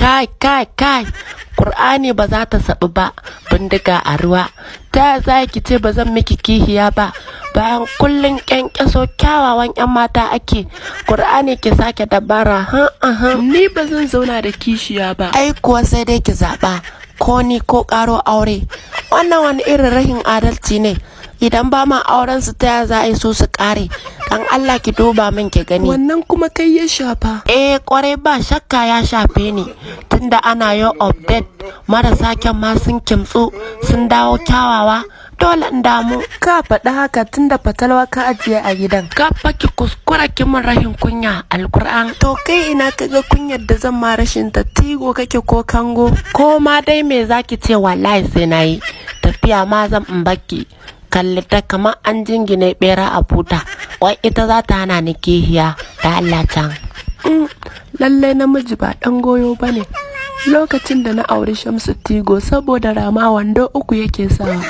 Kai, Kur'ani ba za ta saɓi ba, bindiga a ruwa. Ta za ki ce ba zan miki kihiya ba, bayan kullum ƙyanƙyaso kyawawan 'yan mata ake. Kur'ani ki sake dabara, Ni ba zan zauna da kishiya ba. ai kuwa sai dai ki zaɓa, ko ni ko ƙaro aure. Wannan wani irin rahin adalci ne, idan ba ma auren su ta za a yi su ƙare. Dan Allah ki duba min ki gani. Wannan kuma kai ya shafa. Kwarai ba shakka ya shafe ni, tunda ana yau update marasa kyan ma sun kimtsu sun dawo kyawawa, dole in damu. Ka faɗi haka tunda fatalwa ka ajiye a gidan. Ka ki kuskura ki min rahin kunya, alkur'an. To kai ina kaga kunyar da zan ma rashin ta, tigo kake ko kango? Ko ma dai me zaki ce, wallahi sai nayi tafiya ma zan in baki. Kalli ta kamar an jingine bera a buta, wai ita za ta hana ni kihiya, da Allah can. Lallai namiji ba ɗan goyo bane. Lokacin da na auri Shamsu Tigo, saboda rama wando 3 yake sawa.